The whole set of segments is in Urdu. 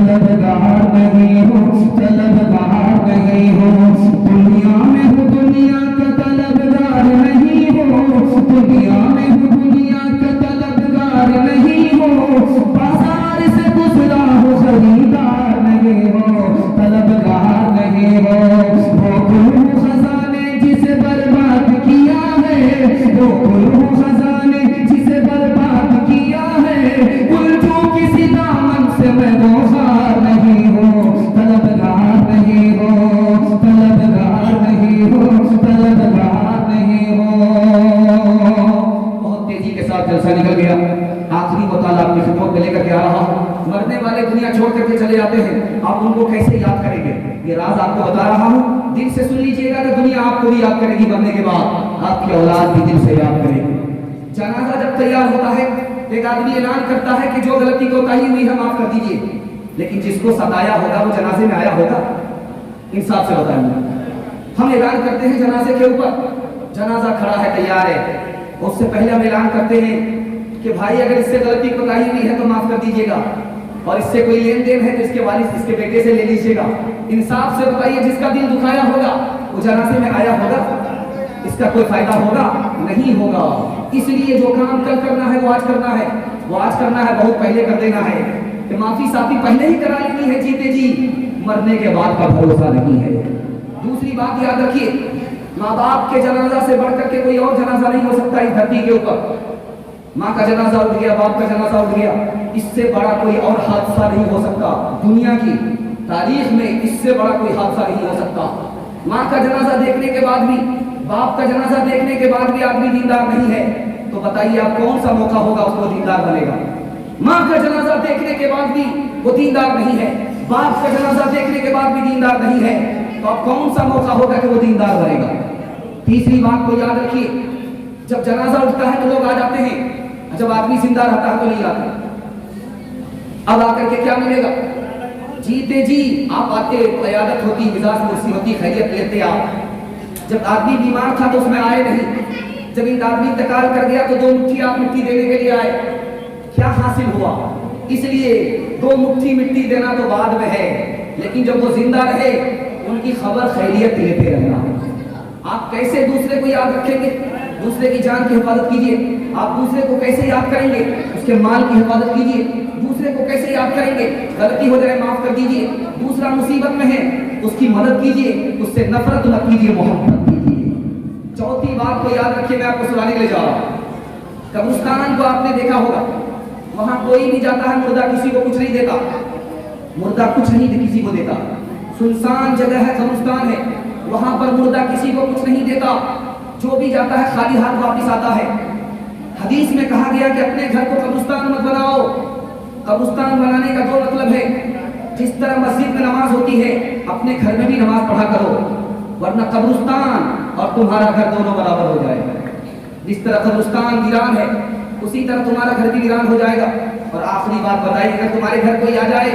طلبگار نہیں ہو، طلبگار نہیں ہو، دنیا میں ہو دنیا کا طلبگار نہیں ہو، دنیا میں ہو دنیا کا طلبگار نہیں ہو، بازار سے گزرا ہو خریدار نہیں ہو، طلبگار نہیں ہو، وہ گل خزانے جسے برباد کیا ہے، وہ گل خزانے جسے برباد کیا ہے، گل جو کسی دامن سے میں گوخار نہیں ہو، طلبگار نہیں ہو، طلبگار نہیں ہو، طلبگار نہیں ہو۔ بہت تیزی کے ساتھ جلسہ نکل گیا، آخری مطالعہ اپنی خدمت میں لے کر کے آ رہا ہوں۔ مرنے والے دنیا چھوڑ کر کے چلے جاتے ہیں، آپ ان کو کیسے یاد کریں گے؟ یہ راز آپ کو بتا رہا ہوں، دل سے سن لیجئے گا کہ دنیا آپ کو بھی یاد کرے گی، مرنے کے بعد آپ کی اولاد بھی دل سے یاد کرے گی۔ جنازہ جب تیار ہوتا ہے، ایک آدمی اعلان کرتا ہے کہ جو غلطی کوتاہی ہوئی ہے معاف کر دیجئے، لیکن جس کو ستایا ہوگا وہ جنازے میں آیا ہوگا؟ انصاف سے بتائیں گے۔ ہم اعلان کرتے ہیں جنازے کے اوپر، جنازہ کھڑا ہے تیار ہے، اس سے پہلے ہم اعلان کرتے ہیں کہ بھائی اگر اس سے غلطی کوتاہی ہوئی ہے تو معاف کر دیجئے گا، اور اس سے کوئی لین دین ہے تو اس کے والد اس کے بیٹے سے لے لیجئے گا۔ انصاف سے بتائیے، جس کا دل دکھایا ہوگا وہ جنازے میں آیا ہوگا؟ اس کا کوئی فائدہ ہوگا؟ نہیں ہوگا۔ اس لیے جو کام کل کرنا ہے وہ آج کرنا ہے، وہ آج کرنا ہے، بہت پہلے کر دینا ہے، کہ معافی صافی پہلے ہی کرا لینی ہے جیتے جی، مرنے کے بعد کا بھروسہ نہیں ہے۔ دوسری بات یاد رکھیے، ماں باپ کے جنازہ سے بڑھ کر کے کوئی اور جنازہ نہیں ہو سکتا اس دھرتی کے اوپر۔ ماں کا جنازہ اٹھ گیا، باپ کا جنازہ اٹھ گیا، اس سے بڑا کوئی اور حادثہ نہیں ہو سکتا دنیا کی تاریخ میں، اس سے بڑا کوئی حادثہ نہیں ہو سکتا۔ ماں کا جنازہ دیکھنے کے بعد بھی، باپ کا جنازہ دیکھنے کے بعد بھی آدمی دیندار نہیں ہے تو بتائیے آپ کون سا موقع ہوگا اس کو دیندار بنے گا؟ ماں کا جنازہ دیکھنے کے بعد بھی وہ دیندار نہیں ہے، باپ کا جنازہ دیکھنے کے بعد بھی دیندار نہیں ہے، تو اب کون سا موقع ہوگا کہ وہ دیندار بنے گا؟ تیسری بات کو یاد رکھیے، جب جنازہ اٹھتا ہے تو لوگ آ جاتے ہیں، جب آدمی زندہ رہتا ہے تو نہیں آتے۔ اب آ کر کے کیا ملے گا؟ جیتے جی آپ آتے، عیادت ہوتی، مزاج کرسی ہوتی، خیریت لیتے آپ۔ جب آدمی بیمار تھا تو اس میں آئے نہیں، جب ایک آدمی انتقال کر گیا تو 2 مٹھی آپ مٹی دینے کے لیے آئے، کیا حاصل ہوا؟ اس لیے 2 مٹھی مٹی دینا تو بعد میں ہے، لیکن جب وہ زندہ رہے ان کی خبر خیریت لیتے رہنا۔ آپ کیسے دوسرے کو یاد رکھیں گے؟ دوسرے کی جان کی حفاظت کیجئے۔ آپ دوسرے کو کیسے یاد کریں گے؟ اس کے مال کی حفاظت کیجئے۔ دوسرے کو کیسے یاد کریں گے؟ غلطی ہو جائے معاف کر دیجئے۔ دوسرا مصیبت میں ہے اس کی مدد کیجئے، اس سے نفرت نہ کیجئے، محبت کیجئے۔ چوتھی بات کو یاد رکھیے، میں آپ کو سنانے کے لیے جا رہا ہوں۔ قبرستان کو آپ نے دیکھا ہوگا، وہاں کوئی نہیں جاتا ہے، مردہ کسی کو کچھ نہیں دیتا، مردہ کچھ نہیں کسی کو دیتا۔ سنسان جگہ ہے، قبرستان ہے، وہاں پر مردہ کسی کو کچھ نہیں دیتا، جو بھی جاتا ہے خالی ہاتھ واپس آتا ہے۔ حدیث میں کہا گیا کہ اپنے گھر کو قبرستان مت بناؤ۔ قبرستان بنانے کا 2 مطلب ہے، جس طرح مسجد میں نماز ہوتی ہے اپنے گھر میں بھی نماز پڑھا کرو، ورنہ قبرستان اور تمہارا گھر دونوں برابر ہو جائے گا۔ جس طرح قبرستان ویران ہے اسی طرح تمہارا گھر بھی ویران ہو جائے گا۔ اور آخری بات بتائیے، اگر تمہارے گھر کوئی آ جائے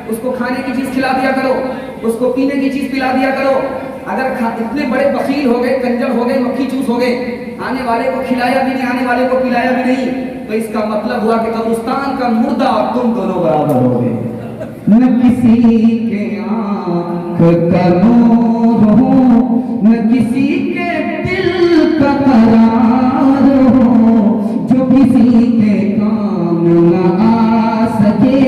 اس کو کھانے کی چیز کھلا دیا کرو، اس کو پینے کی چیز پلا دیا کرو۔ اگر اتنے بڑے بخیل ہو گئے، کنجر ہو گئے، مکھی چوس ہو گئے، آنے والے کو کھلایا بھی نہیں، آنے والے کو پلایا بھی نہیں، تو اس کا مطلب ہوا کہ قبرستان کا مردہ اور تم دونوں برابر ہو گئے۔ نہ کسی کے آنکھ کا نور ہو، نہ کسی کے دل کا قرار ہو، جو کسی کے کام نہ آ سکے،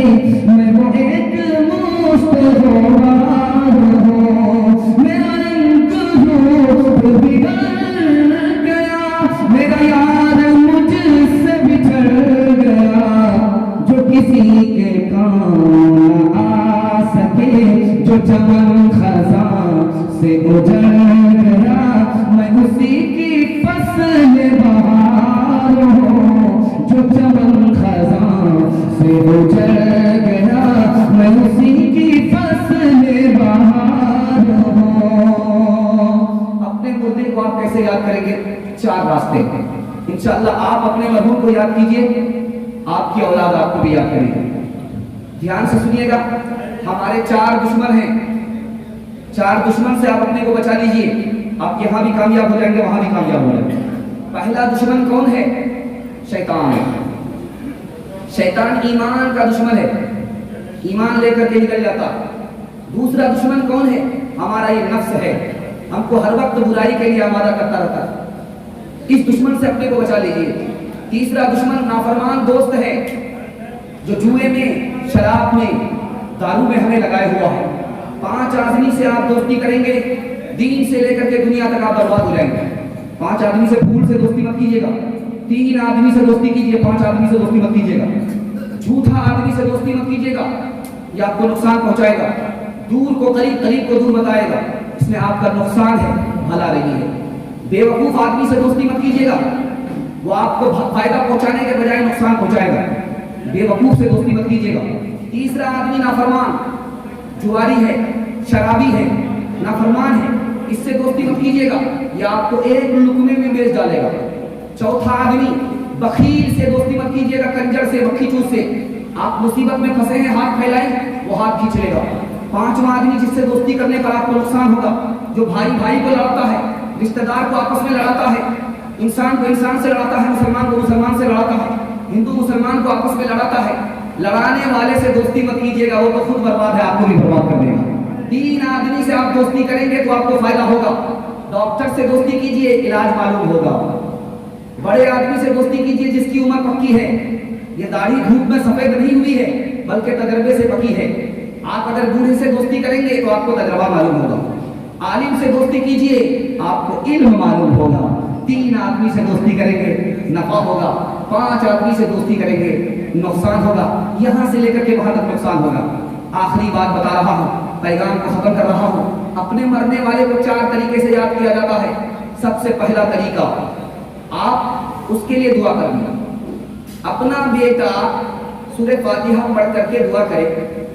میں وہ ایک مستغفر ہو، میرا رنگ ہو بگڑ گیا، میرا یار مجھ سے بچھڑ گیا، جو کسی کے کام نہ آ سکے، جو چمن خزاں سے اجڑ گیا، میں اسی کی فصل بہار ہوں، جو چمن خزاں سے اجڑ گیا، میں اسی کی فصل بہار ہوں۔ اپنے مردے کو آپ کیسے یاد کریں گے؟ 4 راستے ہیں۔ انشاءاللہ آپ اپنے مرحوم کو یاد کیجئے، آپ کی اولاد آپ کو بھی یاد کرے گی۔ دھیان سے سنیے گا، ہمارے 4 دشمن ہیں، 4 دشمن سے آپ اپنے کو بچا لیجئے، آپ یہاں بھی کامیاب ہو جائیں گے، وہاں بھی کامیاب ہو جائیں گے۔ پہلا دشمن کون ہے؟ شیطان ہے۔ شیطان ایمان کا دشمن ہے۔ ایمان لے کر کے نکل جاتا ہے۔ دوسرا دشمن کون ہے؟ ہمارا یہ نفس ہے، ہم کو ہر وقت برائی کے لیے آمادہ کرتا رہتا ہے، اس دشمن سے اپنے کو بچا لیجیے۔ تیسرا دشمن نافرمان دوست ہے جو جوئے میں، شراب میں، دارو میں ہمیں لگائے ہوا ہے۔ 5 آدمی سے آپ دوستی کریں گے، دین سے لے کر کے دنیا تک آپ برباد ہو جائیں گے۔ 5 آدمی سے پھول سے دوستی مت کیجیے گا، 3 آدمی سے دوستی کیجیے، 5 آدمی سے دوستی مت کیجیے گا۔ جھوٹا آدمی سے دوستی مت کیجیے گا، یہ آپ کو نقصان پہنچائے گا، دور کو قریب، قریب کو دور بتائے گا، اس میں آپ کا نقصان ہے، بھلا نہیں ہے۔ بے وقوف آدمی سے دوستی مت کیجیے گا، وہ آپ کو فائدہ پہنچانے کے بجائے نقصان پہنچائے گا، بے وقوف سے دوستی مت کیجیے گا۔ تیسرا آدمی نافرمان، جواری ہے، شرابی ہے، نافرمان ہے، اس سے دوستی مت کیجیے گا، یہ آپ کو ایک لقمے میں بیچ ڈالے گا۔ چوتھا آدمی بخیل سے دوستی مت کیجیے گا، کنجر سے، مکھی چوس سے، آپ مصیبت میں پھنسے ہیں، ہاتھ پھیلائیں وہ ہاتھ کھینچ لے گا۔ 5واں آدمی جس سے دوستی کرنے پر آپ کو نقصان ہوگا، جو بھائی بھائی کو لڑاتا ہے، رشتہ دار کو آپس میں لڑاتا ہے، انسان کو انسان سے لڑاتا ہے، مسلمان کو مسلمان سے لڑاتا ہے، ہندو مسلمان کو آپس میں لڑاتا ہے، لڑانے والے سے دوستی مت کیجیے گا، وہ تو خود برباد ہے، آپ کو بھی برباد کر دے گا۔ 3 آدمی سے آپ دوستی کریں گے تو آپ کو فائدہ ہوگا، ڈاکٹر سے دوستی کیجیے، علاج معلوم ہوگا۔ بڑے آدمی سے دوستی کیجیے جس کی عمر پکی ہے، یہ داڑھی دھوپ میں سفید نہیں ہوئی ہے بلکہ تجربے سے پکی ہے۔ آپ اگر بوڑھے سے دوستی کریں گے تو آپ کو تجربہ معلوم ہوگا۔ عالم سے دوستی کیجیے، آپ کو علم معلوم ہوگا۔ 3 آدمی سے دوستی کریں گے نفع ہوگا، 5 آدمی سے دوستی کریں گے نقصان ہوگا، یہاں سے لے کر کے وہاں تک نقصان ہوگا۔ آخری بات بتا رہا ہوں، پیغام کو ختم کر رہا ہوں۔ اپنے مرنے والے کو 4 طریقے سے یاد کیا جاتا ہے۔ سب سے پہلا طریقہ، آپ اس کے لیے دعا کریں۔ اپنا بیٹا سورہ فاتحہ پڑھ کر کے دعا کرے،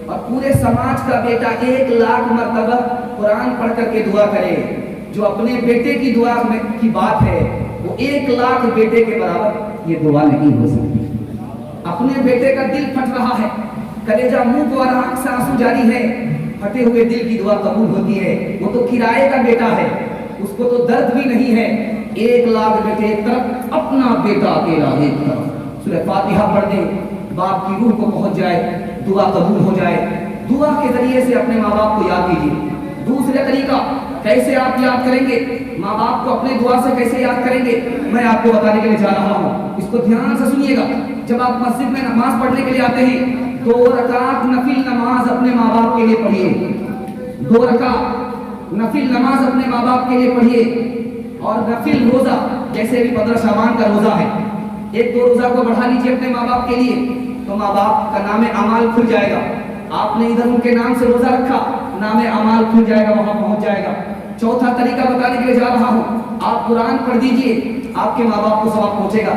اور پورے سماج کا بیٹا 1 لاکھ مرتبہ قرآن پڑھ کر کے دعا کرے۔ جو اپنے بیٹے کی دعا کی بات ہے وہ 1 لاکھ بیٹے کے برابر یہ دعا نہیں ہو سکتی۔ اپنے بیٹے کا دل پھٹ رہا ہے، کلیجہ منہ کو اور آنکھ سے آنسو جاری ہے، پھٹے ہوئے دل کی دعا قبول ہوتی ہے۔ وہ تو کرائے کا بیٹا ہے، اس کو تو درد بھی نہیں ہے۔ 1 لاکھ بیٹے ایک طرف، اپنا بیٹا اکیلا ایک طرف، سورہ فاتحہ پڑھ دیں، باپ کی روح کو پہنچ جائے، دعا قبول ہو جائے۔ دعا کے ذریعے سے اپنے ماں باپ کو یاد کیجیے۔ دوسرا طریقہ، کیسے آپ یاد کریں گے ماں باپ کو، اپنے دعا سے کیسے یاد کریں گے، میں آپ کو بتانے کے لیے جا رہا ہوں، اس کو دھیان سے سنیے گا۔ جب آپ مسجد میں نماز پڑھنے کے لیے آتے ہیں، 2 رکعت نفل نماز اپنے ماں باپ کے لیے پڑھیے، 2 رکعت نفل نماز اپنے ماں باپ کے لیے پڑھیے۔ اور نفل روزہ، جیسے بھی 15 شعبان کا روزہ ہے، 1-2 روزہ کو بڑھا لیجیے اپنے ماں باپ کے لیے، تو ماں باپ کا نام اعمال کھل جائے گا۔ آپ نے ادھر ان کے نام سے روزہ رکھا، نام اعمال کھل جائے گا، وہاں پہنچ جائے گا۔ چوتھا طریقہ بتانے کے لیے جا رہا ہوں، آپ قرآن پڑھ دیجئے، آپ کے ماں باپ کو ثواب پہنچے گا۔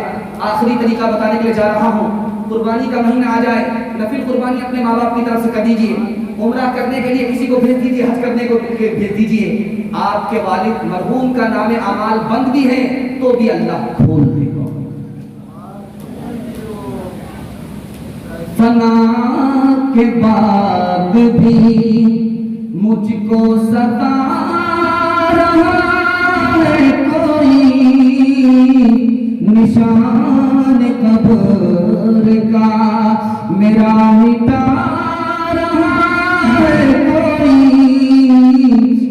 آخری طریقہ بتانے کے لیے جا رہا ہوں، قربانی کا مہینہ آ جائے، نفل قربانی اپنے ماں باپ کی طرف سے کر دیجئے، عمرہ کرنے کے لیے کسی کو بھیج دیجئے، حج کرنے کو بھیج دیجئے۔ آپ کے والد مرحوم کا نام اعمال بند بھی ہے تو بھی اللہ کھول دے گا۔ فنا کے بعد بھی مجھ کو ستا رہا ہے کوئی، نشان قبر کا میرا مٹا رہا ہے کوئی،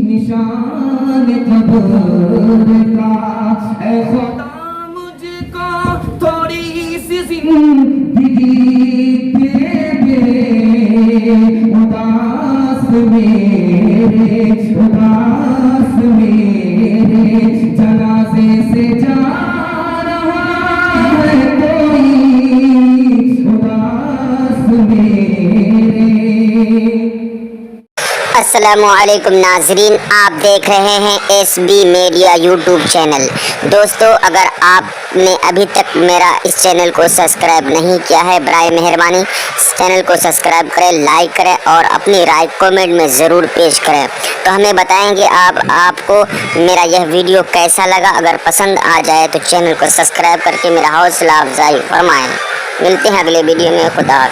نشان قبر کا۔ اے خدا مجھ کو تھوڑی سی زندگی اداس میرے جنازے سے جا رہا ہے کوئی، اداس میرے۔ السلام علیکم ناظرین، آپ دیکھ رہے ہیں S B media YouTube channel. دوستو، اگر آپ نے ابھی تک میرا اس چینل کو سبسکرائب نہیں کیا ہے، برائے مہربانی اس چینل کو سبسکرائب کریں، لائک کریں اور اپنی رائے کامنٹ میں ضرور پیش کریں۔ تو ہمیں بتائیں گے آپ کو میرا یہ ویڈیو کیسا لگا۔ اگر پسند آ جائے تو چینل کو سبسکرائب کر کے میرا حوصلہ افزائی فرمائیں۔ ملتے ہیں اگلے ویڈیو میں، خدا حافظ۔